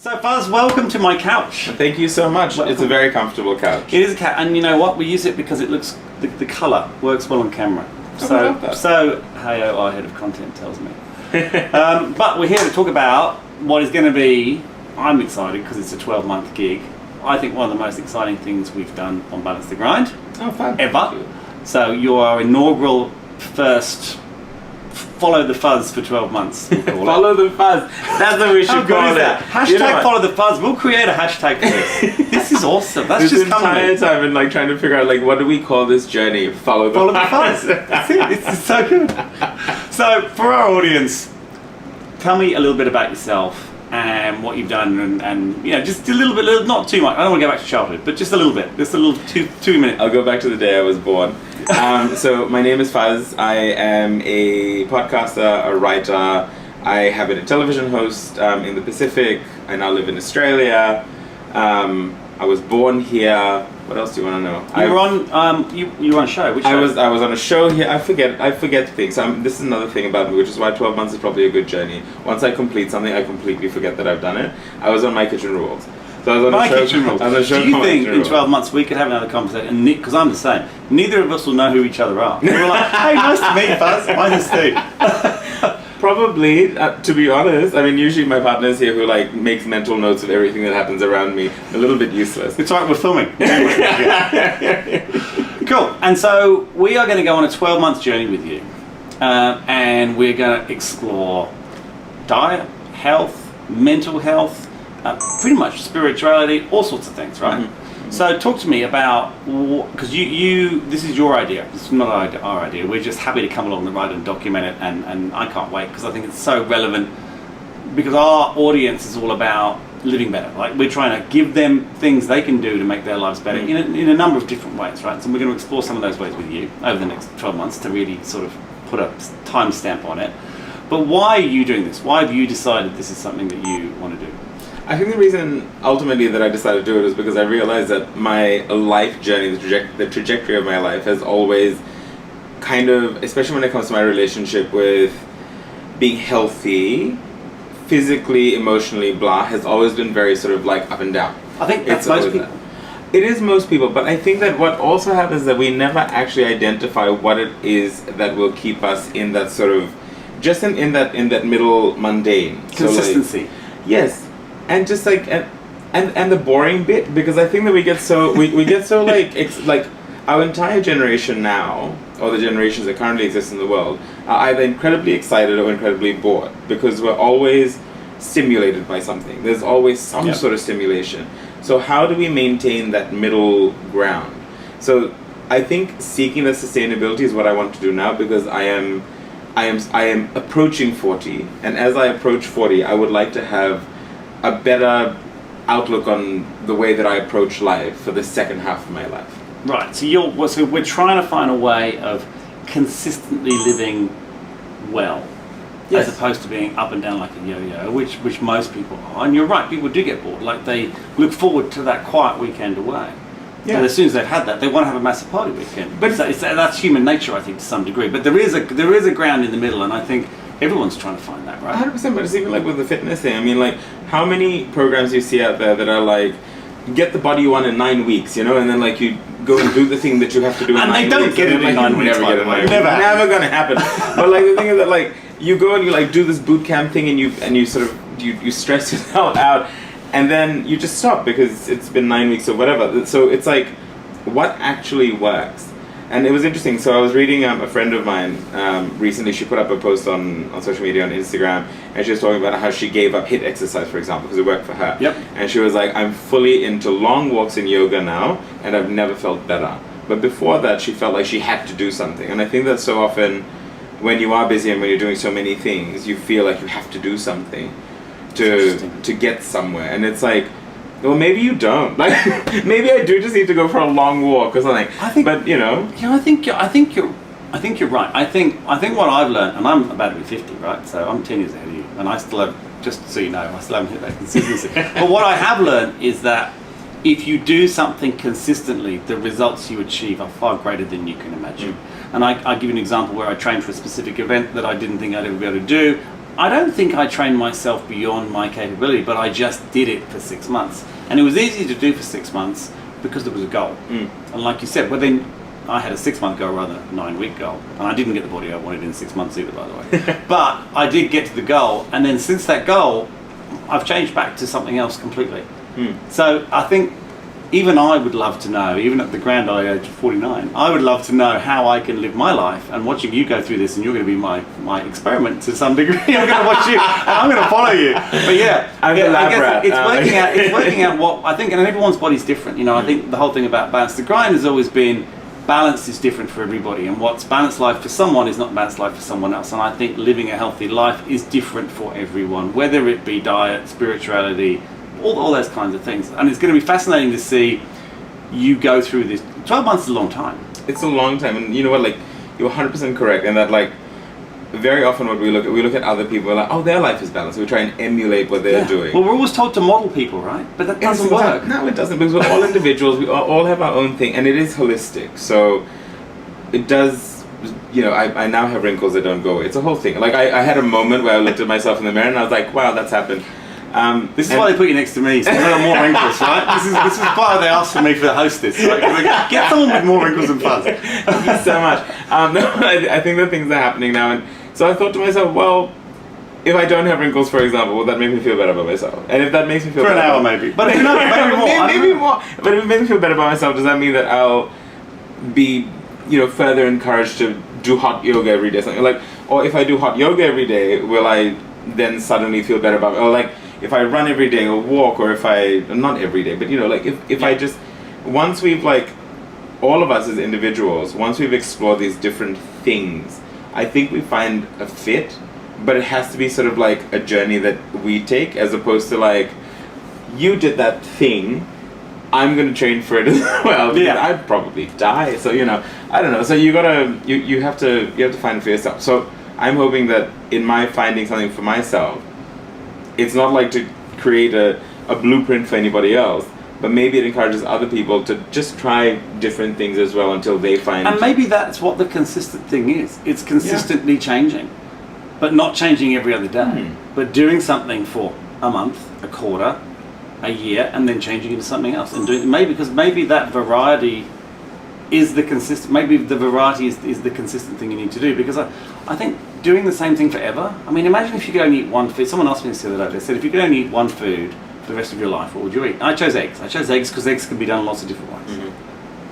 So Fuzz, welcome to my couch. Thank you so much. Welcome. It's a very comfortable couch. It is a couch, and you know what? We use it because it looks, the colour works well on camera. I love that. So Heyo, our head of content, tells me. But we're here to talk about what is going to be, I'm excited because it's a 12-month gig. I think one of the most exciting things we've done on Balance the Grind. Oh, fun. Ever. So you're our inaugural first Follow the Fuzz for 12 months. We'll call Follow the Fuzz. That's what we should How good call is it. that? Hashtag You know what? Follow the Fuzz. We'll create a hashtag for this. This is awesome. That's This just entire coming. time I've been like trying to figure out like what do we call this journey? Follow the Fuzz. That's it. This is so good. So for our audience, tell me a little bit about yourself and what you've done, and you know, just a little bit, not too much. I don't want to go back to childhood, but just a little bit, just a little two minute. I'll go back to the day I was born. So my name is Fuzz. I am a podcaster, a writer. I have been a television host in the Pacific. I now live in Australia. I was born here. What else do you want to know? You were on you were on a show. Which show? I was on a show here. I forget things. This is another thing about me, which is why 12 months is probably a good journey. Once I complete something, I completely forget that I've done it. I was on My Kitchen Rules. So I was on My a show. Kitchen Rules. On a show Do you called My think Kitchen in Rules. 12 months we could have another conversation? Because I'm the same. Neither of us will know who each other are. We're like, hey, nice to meet you, Fuzz. My name's Steve. Probably, to be honest. I mean, usually my partner's here who like makes mental notes of everything that happens around me. A little bit useless. It's alright, we're filming. Cool. And so we are going to go on a 12-month journey with you. And we're going to explore diet, health, mental health, pretty much spirituality, all sorts of things, right? Mm-hmm. So talk to me about, because you this is your idea, it's not our idea, we're just happy to come along the ride and document it, and I can't wait because I think it's so relevant, because our audience is all about living better. Like, we're trying to give them things they can do to make their lives better in a number of different ways, right? So we're going to explore some of those ways with you over the next 12 months to really sort of put a time stamp on it. But why are you doing this? Why have you decided this is something that you want to do? I think the reason ultimately that I decided to do it is because I realized that my life journey, the trajectory of my life has always kind of, especially when it comes to my relationship with being healthy, physically, emotionally, blah, has always been very sort of like up and down. I think that's most people. It is most people, but I think that what also happens is that we never actually identify what it is that will keep us in that sort of, just in that middle mundane. Consistency. So like, yes. And just like and the boring bit, because I think that we get so we get so like like our entire generation now, or the generations that currently exist in the world, are either incredibly excited or incredibly bored, because we're always stimulated by something. There's always some sort of stimulation. So how do we maintain that middle ground? So I think seeking that sustainability is what I want to do now, because I am approaching 40, and as I approach 40, I would like to have a better outlook on the way that I approach life for the second half of my life. Right. So we're trying to find a way of consistently living well, Yes. as opposed to being up and down like a yo-yo, which most people are. And you're right, people do get bored. Like, they look forward to that quiet weekend away. Yeah. And as soon as they've had that, they want to have a massive party weekend. But that's human nature, I think, to some degree. But there is a ground in the middle, and I think everyone's trying to find that, right? 100%, but it's even like with the fitness thing. I mean, like, how many programs you see out there that are like, get the body you want in 9 weeks, you know, and then like you go and do the thing that you have to do in And 9 they weeks. don't get it in 9 weeks, Never by get the it in way. 9 weeks. Never gonna happen. But like the thing is that like you go and you like do this boot camp thing, and you sort of you stress yourself out, and then you just stop because it's been 9 weeks or whatever. So it's like, what actually works? And it was interesting. So I was reading a friend of mine recently. She put up a post on social media, on Instagram, and she was talking about how she gave up HIIT exercise, for example, because it worked for her. Yep. And she was like, I'm fully into long walks in yoga now, and I've never felt better. But before that, she felt like she had to do something. And I think that so often, when you are busy and when you're doing so many things, you feel like you have to do something to get somewhere. And it's like, well, maybe you don't. Like, maybe I do just need to go for a long walk or something. But you know. Yeah, I think you're right. I think what I've learned, and I'm about to be 50, right? So I'm 10 years ahead of you, and I still have, just so you know, I still haven't hit that consistency. But what I have learned is that if you do something consistently, the results you achieve are far greater than you can imagine. And I'll give you an example where I trained for a specific event that I didn't think I'd ever be able to do. I don't think I trained myself beyond my capability, but I just did it for 6 months. And it was easy to do for 6 months because there was a goal. And like you said, well then I had a 6-month goal rather than a 9-week goal. And I didn't get the body I wanted in 6 months either, by the way. But I did get to the goal, and then since that goal, I've changed back to something else completely. So I think even I would love to know, even at the grand old age of 49, I would love to know how I can live my life. And watching you go through this, and you're going to be my experiment to some degree. I'm going to watch you, and I'm going to follow you. But yeah, I'm the lab rat. It's working out what I think, and everyone's body's different. You know, I think the whole thing about balance, the grind has always been balance is different for everybody, and what's balanced life for someone is not balanced life for someone else. And I think living a healthy life is different for everyone, whether it be diet, spirituality, all those kinds of things. And it's going to be fascinating to see you go through this. 12 months is a long time. It's a long time, and you know what, like, you're 100% correct in that, like, very often what we look at other people, we're like, oh, their life is balanced. We try and emulate what they're doing. Well, we're always told to model people, right? But that doesn't work. No, it doesn't, because we're all individuals. We all have our own thing, and it is holistic. So it does, you know, I now have wrinkles that don't go away. It's a whole thing. Like, I had a moment where I looked at myself in the mirror, and I was like, wow, that's happened. This is why they put you next to me, so I have more wrinkles, right? This is why they asked for me for the hostess, right? Like, get someone with more wrinkles than Fuzz. Thank you so much. No, I think that things are happening now, and so I thought to myself, well, if I don't have wrinkles, for example, will that make me feel better about myself? And if that makes me feel for better... an hour, maybe. But maybe more. Maybe more. But if it makes me feel better about myself, does that mean that I'll be, you know, further encouraged to do hot yoga every day? Something like, or if I do hot yoga every day, will I then suddenly feel better about it? Or like, if I run every day or walk, or if I, not every day, but you know, like if I just, once we've like, all of us as individuals, once we've explored these different things, I think we find a fit, but it has to be sort of like a journey that we take, as opposed to like, you did that thing, I'm gonna train for it as well, because I'd probably die. So, you know, I don't know. So you have to find it for yourself. So I'm hoping that in my finding something for myself, it's not like to create a blueprint for anybody else, but maybe it encourages other people to just try different things as well until they find... And maybe that's what the consistent thing is. It's consistently changing, but not changing every other day, but doing something for a month, a quarter, a year, and then changing into something else. And doing because maybe that variety is the consistent. Maybe the variety is the consistent thing you need to do. Because I think doing the same thing forever. I mean, imagine if you could only eat one food. Someone asked me this the other day. They said, if you could only eat one food for the rest of your life, what would you eat? And I chose eggs. I chose eggs because eggs can be done in lots of different ways.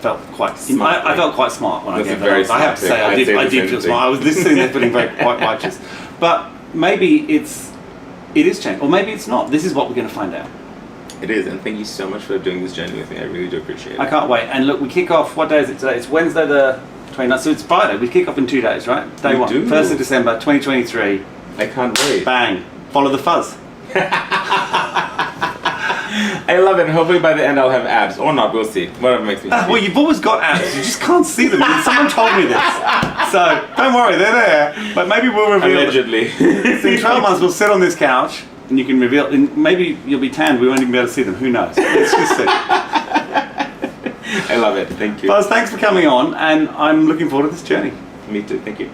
Felt quite smart. I felt quite smart when I gave that answer. I have to say, I did feel smart. I was listening there feeling very quite righteous. But maybe it is change, or maybe it's not. This is what we're going to find out. It is, and thank you so much for doing this journey with me. I really do appreciate it. I can't wait. And look, we kick off, what day is it today? It's Wednesday the 29th, so it's Friday. We kick off in 2 days, right? Day one, 1st of December, 2023. I can't wait. Bang. Follow the fuzz. I love it. Hopefully by the end I'll have abs. Or not, we'll see. Whatever makes me happy. Well, you've always got abs. You just can't see them. Someone told me this. So, don't worry, they're there. But maybe we'll reveal... Allegedly. So in 12 months, we'll sit on this couch, and you can reveal... And maybe you'll be tanned. We won't even be able to see them. Who knows? Let's just see. I love it. Thank you. Buzz, thanks for coming on, and I'm looking forward to this journey. Me too. Thank you.